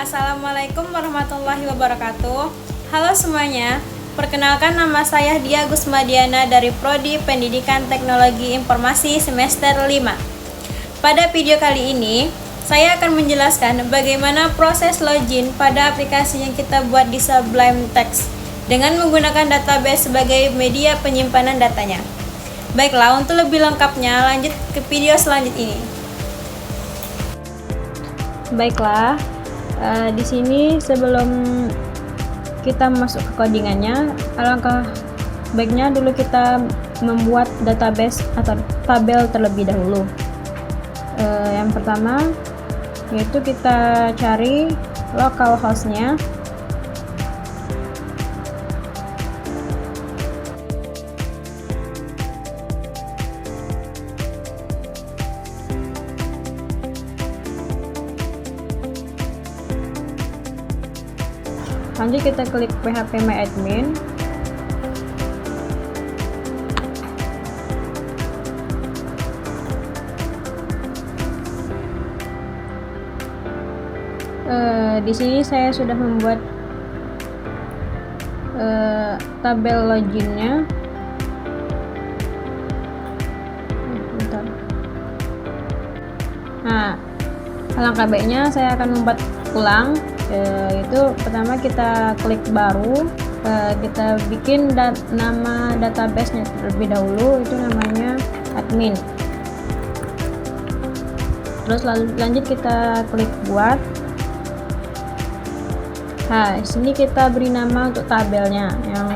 Assalamualaikum warahmatullahi wabarakatuh. Halo semuanya, perkenalkan nama saya Dia Gusmadiana dari Prodi Pendidikan Teknologi Informasi semester 5. Pada video kali ini, saya akan menjelaskan bagaimana proses login pada aplikasi yang kita buat di Sublime Text dengan menggunakan database sebagai media penyimpanan datanya. Baiklah, untuk lebih lengkapnya lanjut ke video selanjutnya ini. Baiklah, di sini sebelum kita masuk ke codingannya, alangkah baiknya dulu kita membuat database atau tabel terlebih dahulu. Yang pertama yaitu kita cari localhost-nya. Lanjut kita klik phpMyAdmin. Di sini saya sudah membuat tabel loginnya. Bentar. Nah, alangkah baiknya saya akan membuat ulang. Itu pertama kita klik baru, kita bikin nama database-nya terlebih dahulu, itu namanya admin. Terus lanjut kita klik buat. Nah, sini kita beri nama untuk tabelnya, yang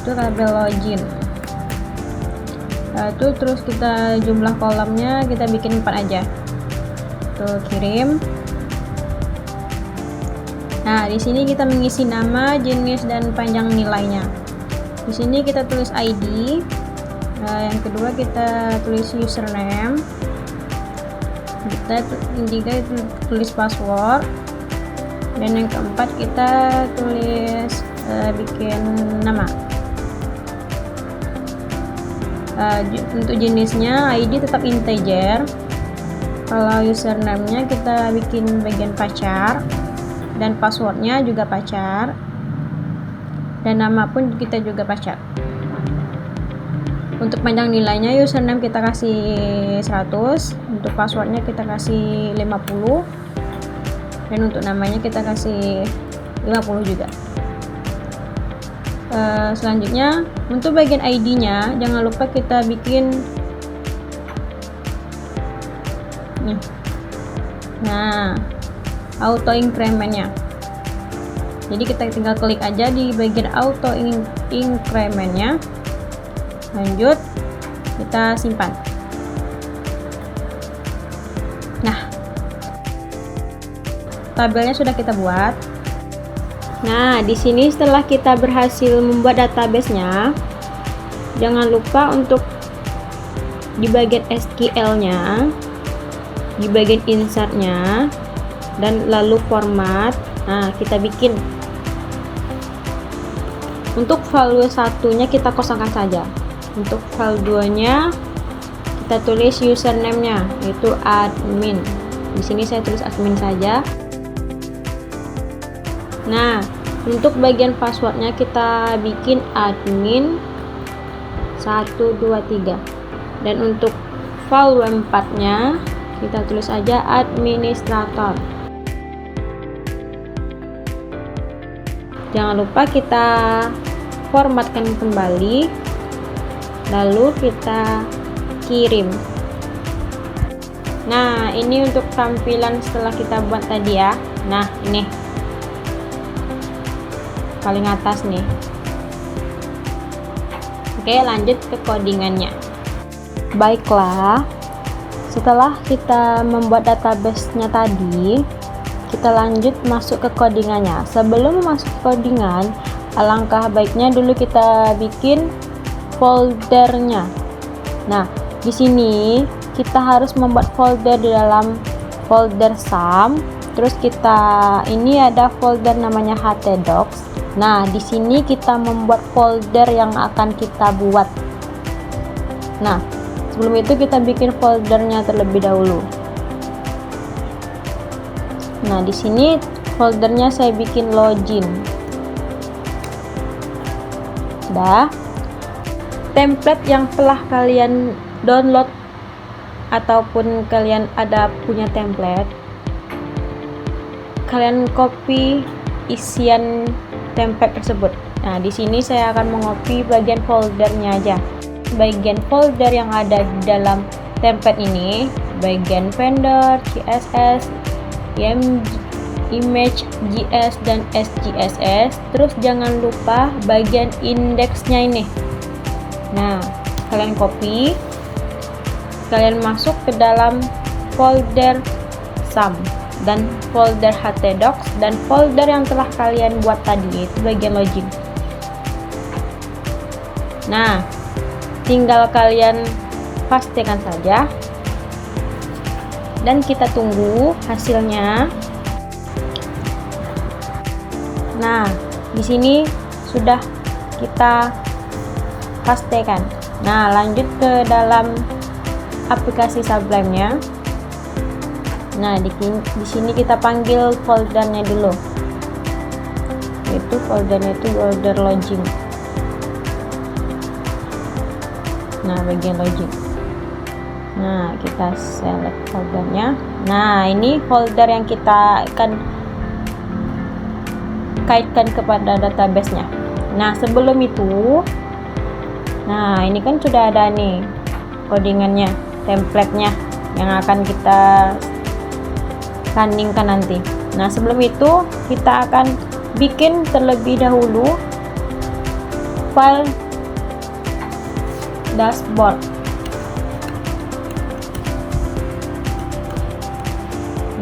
itu tabel login. Itu terus kita jumlah kolomnya kita bikin 4 aja. Tuh, kirim. Nah, di sini kita mengisi nama, jenis, dan panjang nilainya. Di sini kita tulis ID. Yang kedua kita tulis username. Kita tulis password. Dan yang keempat kita tulis bikin nama. Untuk jenisnya ID tetap integer. Kalau username-nya kita bikin bagian pacar. Dan passwordnya juga pacar, dan nama pun kita juga pacar. Untuk panjang nilainya username kita kasih 100, untuk passwordnya kita kasih 50, dan untuk namanya kita kasih 50 juga. Selanjutnya untuk bagian ID nya jangan lupa kita bikin nih. Nah, auto increment-nya. Jadi kita tinggal klik aja di bagian auto increment-nya. Lanjut kita simpan. Nah, tabelnya sudah kita buat. Nah, di sini setelah kita berhasil membuat database-nya, jangan lupa untuk di bagian SQL-nya, di bagian insert-nya, dan lalu format. Nah, kita bikin untuk file 1-nya kita kosongkan saja. Untuk file 2-nya kita tulis username-nya yaitu admin. Di sini saya tulis admin saja. Nah, untuk bagian passwordnya kita bikin admin 123. Dan untuk file 4-nya kita tulis aja administrator. Jangan lupa kita formatkan kembali, lalu kita kirim. Nah, ini untuk tampilan setelah kita buat tadi ya. Nah, ini paling atas nih. Oke, lanjut ke codingannya. Baiklah, setelah kita membuat database-nya tadi, kita lanjut masuk ke codingannya. Sebelum masuk ke codingan, alangkah baiknya dulu kita bikin foldernya. Nah, di sini kita harus membuat folder di dalam folder sum. Terus ini ada folder namanya htdocs. Nah, di sini kita membuat folder yang akan kita buat. Nah, sebelum itu kita bikin foldernya terlebih dahulu. Nah, di sini foldernya saya bikin login. Dah. Template yang telah kalian download ataupun kalian ada punya template, kalian copy isian template tersebut. Nah, di sini saya akan mengopi bagian foldernya aja. Bagian folder yang ada di dalam template ini, bagian vendor, CSS, image, JS dan SJSS. Terus jangan lupa bagian indeksnya ini. Nah, kalian copy, kalian masuk ke dalam folder sum dan folder htdocs dan folder yang telah kalian buat tadi, yaitu bagian login. Nah, tinggal kalian pastikan saja dan kita tunggu hasilnya. Nah, di sini sudah kita pastikan. Nah, lanjut ke dalam aplikasi Sublime-nya. Nah, di sini kita panggil foldernya dulu, yaitu foldernya itu folder login. Nah, bagian login. Nah, kita select foldernya. Nah, ini folder yang kita akan kaitkan kepada database-nya. Nah, sebelum itu, nah ini kan sudah ada nih codingannya, template-nya yang akan kita tandingkan nanti. Nah, sebelum itu kita akan bikin terlebih dahulu file dashboard.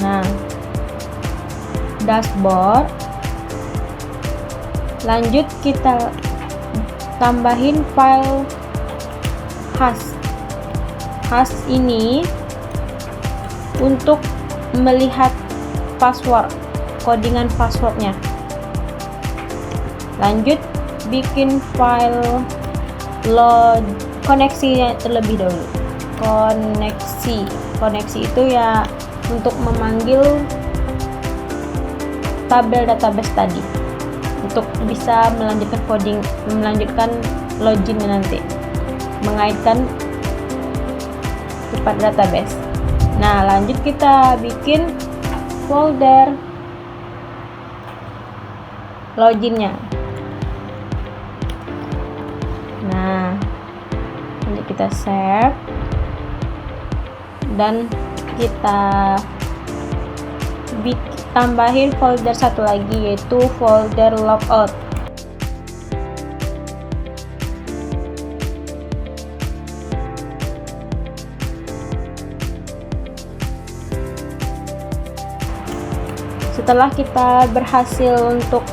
Nah, dashboard, lanjut kita tambahin file hash ini untuk melihat password, codingan passwordnya. Lanjut bikin file load koneksinya terlebih dahulu. Koneksi itu ya untuk memanggil tabel database tadi, untuk bisa melanjutkan login nanti, mengaitkan kepada database. Nah, lanjut kita bikin folder loginnya. Nah, nanti kita save dan kita tambahin folder satu lagi, yaitu folder logout. Setelah kita berhasil untuk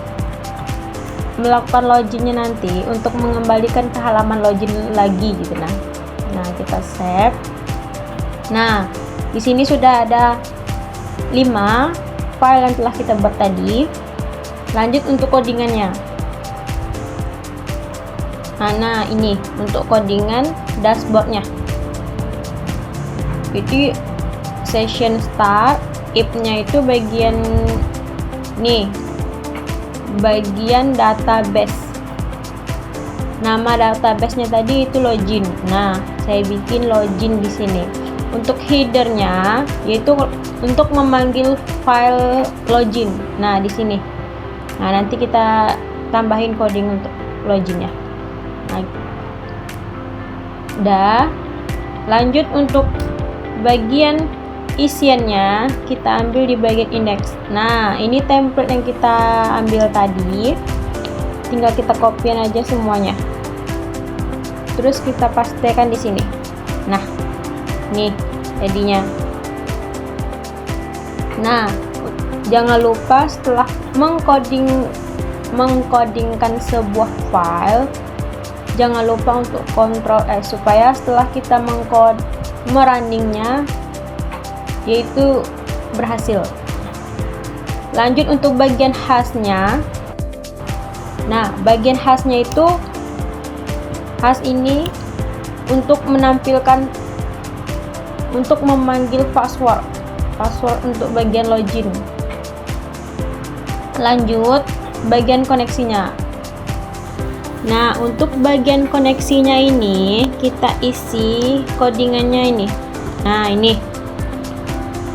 melakukan loginnya nanti, untuk mengembalikan ke halaman login lagi gitu. Nah, kita save. Nah, di sini sudah ada 5 file yang telah kita buat tadi. Lanjut untuk codingannya. Nah, ini untuk codingan dashboardnya. Itu session start, if-nya itu bagian nih, bagian database. Nama database-nya tadi itu login. Nah, saya bikin login di sini. Untuk header-nya yaitu untuk memanggil file login. Nah, di sini. Nah, nanti kita tambahin coding untuk loginnya. Nah, udah. Lanjut untuk bagian isiannya kita ambil di bagian index. Nah, ini template yang kita ambil tadi, tinggal kita copy aja semuanya, terus kita pastekan di sini. Nah, nih jadinya. Nah, jangan lupa setelah mengcodingkan sebuah file, jangan lupa untuk Ctrl S supaya setelah kita merunningnya yaitu berhasil. Lanjut untuk bagian hashnya. Nah, bagian hashnya itu hash ini untuk menampilkan, untuk memanggil password untuk bagian login. Lanjut bagian koneksinya. Nah, untuk bagian koneksinya ini kita isi codingannya ini. Nah, ini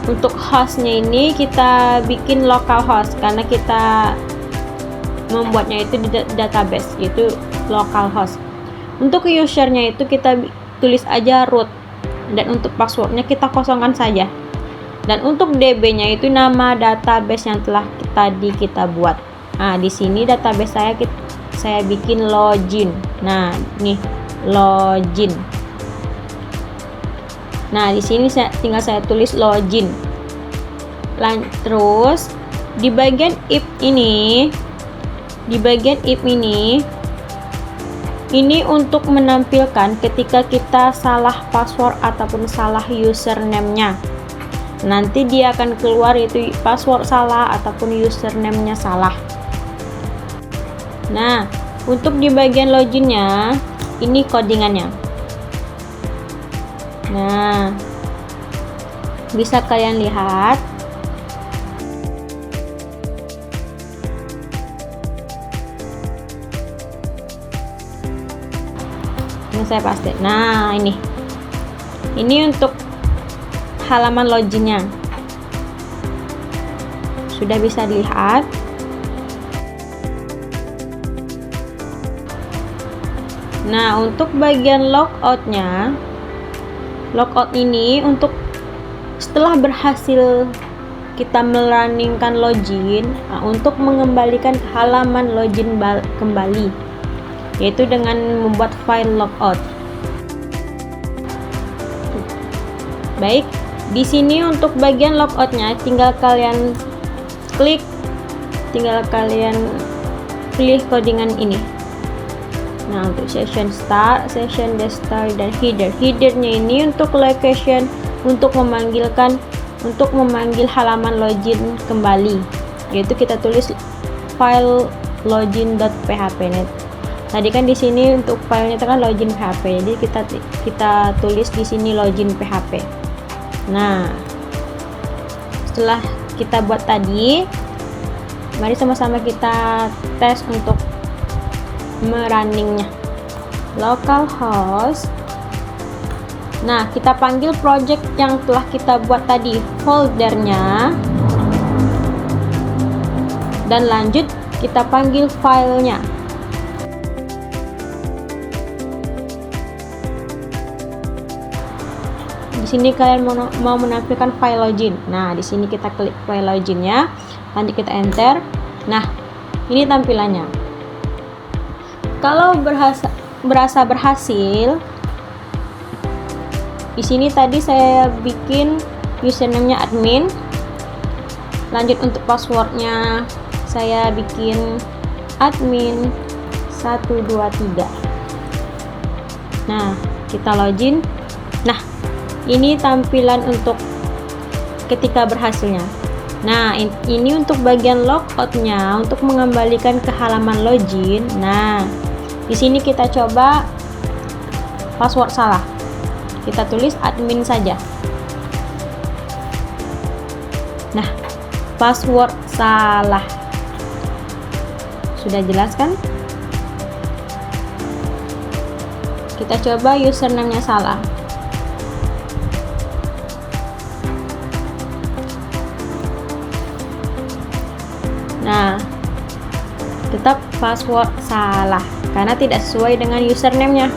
untuk hostnya ini kita bikin localhost karena kita membuatnya itu di database, yaitu localhost. Untuk usernya itu kita tulis aja root, dan untuk passwordnya kita kosongkan saja. Dan untuk DB-nya itu nama database yang telah tadi kita buat. Nah, di sini database saya bikin login. Nah, nih login. Nah, di sini tinggal saya tulis login. Terus di bagian if ini, ini untuk menampilkan ketika kita salah password ataupun salah username-nya. Nanti dia akan keluar itu password salah ataupun username-nya salah. Nah, untuk di bagian loginnya, ini codingannya. Nah, bisa kalian lihat. Ini saya paste. Nah, ini untuk halaman loginnya. Sudah bisa dilihat. Nah, untuk bagian logoutnya, logout ini untuk setelah berhasil kita merunningkan login, untuk mengembalikan ke halaman login kembali, yaitu dengan membuat file logout. Baik, di sini untuk bagian logoutnya tinggal kalian pilih codingan ini. Nah, untuk session start, session start, dan headernya ini untuk location, untuk memanggil halaman login kembali, yaitu kita tulis file login.php. Tadi kan di sini untuk filenya itu kan login PHP, jadi kita tulis di sini login PHP. Nah, setelah kita buat tadi, mari sama-sama kita tes untuk merunningnya. Localhost. Nah, kita panggil project yang telah kita buat tadi, foldernya, dan lanjut kita panggil filenya. Di sini kalian mau menampilkan file login. Nah, di sini kita klik file loginnya, nanti kita enter. Nah, ini tampilannya. Kalau berasa berhasil, di sini tadi saya bikin username-nya admin. Lanjut untuk passwordnya saya bikin admin 123. Nah, kita login. Nah, ini tampilan untuk ketika berhasilnya. Nah, ini untuk bagian logoutnya, untuk mengembalikan ke halaman login. Nah, di sini kita coba password salah. Kita tulis admin saja. Nah, password salah. Sudah jelas kan? Kita coba username-nya salah. Nah, tetap password salah karena tidak sesuai dengan username-nya.